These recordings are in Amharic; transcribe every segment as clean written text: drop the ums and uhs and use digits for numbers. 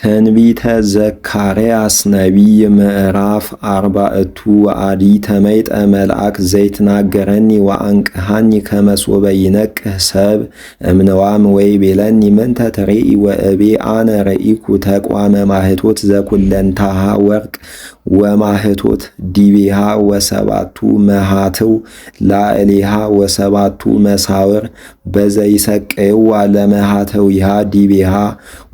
ትንቢተ ዘካርያስ ነቢይ ምዕራፍ 40 ወአዲ ተመይጠ መልአክ ዘይትናገረኒ ወአንቅሃኒ ከመሶበ ይነቅህ ሰብ እምነዋም ወይቤለኒ ምንተ ትሬኢ ወእቤ አነ ረኢኩ ተቋመ ማህቶት ዘኩለንታሃ ወርቅ ወማህቶት ዲቤሃ ወሰባቱ መሃትው ላዕሌሃ ወሰባቱ መሳውር በዘይሰቀይዋ ለመሃተዊሃ ዲቤሃ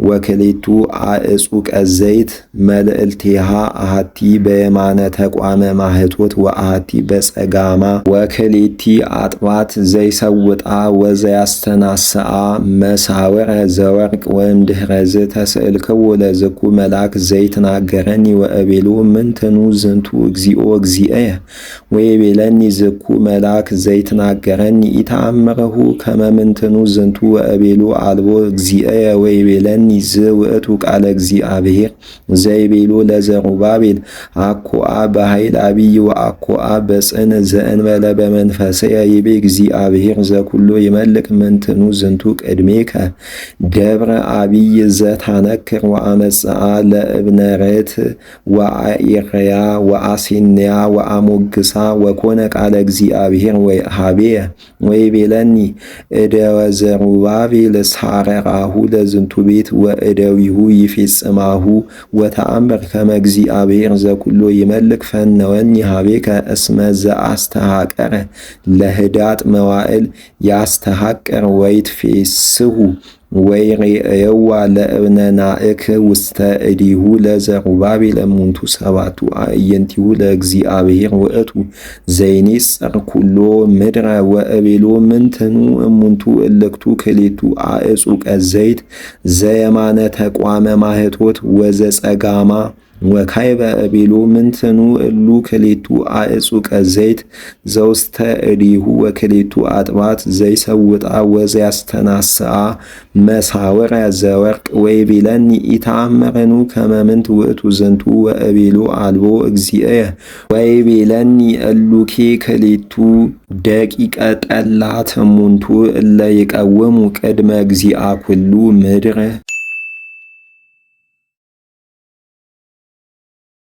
ወክሌቱ አእጹቀ ዘይት መልእልቴሃ አሃቲ በየማነ ተቋመ ማህቶት ወአሃቲ በጸጋማ ወክሌቲ አጥባት ዘይሰውጣ ወዘያስተናስአ መሳውር ዘወርቅ ወእምድኅረዝ ተስእልክዎ ለዝኩ መልአክ ዘይትናገረኒ ወእቤሎ ምንትኑ ዝንቱ እግዚኦ እግዚእየ ወይቤለኒ ዝኩ መልአክ ዘይትናገረኒ ኢተአምረሁ ከመ ምንትኑ ዝንቱ ወእቤሎ አልቦ እግዚእየ ወይቤለኒ ዝውእቱ ቃለ እግዚአብሔር ዘይቤሎ ለዘሩባቤል አኮአ በኃይል አብይ ወአኮአ በጽን ዘእንበለ በመንፈስየ ይቤ እግዚአብሔር ዘኩሎ ይመልክ ምንትኑ ዝንቱ ቅድሜከ ደብረ አብይ ዘታነክር ወአመጽአ ለእብነ ርት ወአኢርያ ወአሲንያ ወአሞግሳ ወኮነ ቃለ እግዚአብሔር ወሃቤየ ወይቤለኒ እደወ ዘሩባቤል ሳረራሁ ለዝንቱ ቤት ወእደዊሁ ይፌጽማሁ ወተአምር ከመ እግዚአብሔር ዘኩሎ ይመልክ ፈነወኒ ሀቤከ እስመ ዘአስተሐቀረ ለህዳጥ መዋዕል ያስተሐቅር ወይትፌስሁ ወይሬእየዋ ለእብነ ናእክ ውስተ እዲሁ ለዘሩባቤል እሙንቱ ሰባቱ አዕይንቲሁ ለእግዚአብሔር ውእቱ ዘይኔጽር ኩሎ ምድረ ወእቤሎ ምንትኑ እሙንቱ እልክቱ ክሌቱ አእጹቀ ዘይት ዘየማነ ተቋመ ማህቶት ወዘጸጋማ ወካይበ እቤሎ ምንትኑ እሉ ክሌቱ አእጹቀ ዘይት ዘውስተ እዲሁ ወክሌቱ አጥባት ዘይሰውጣ ወዘያስተናስአ መሳውረ ዘወርቅ ወይቤለኒ ኢተአምረኑ ከመ ምንት ውእቱ ዝንቱ ወእቤሎ አልቦ እግዚእየ ወይቤለኒ እሉኬ ክሌቱ ደቂቀ ጠላት እሙንቱ እለ ይቀውሙ ቅድመ እግዚአ ኩሉ ምድር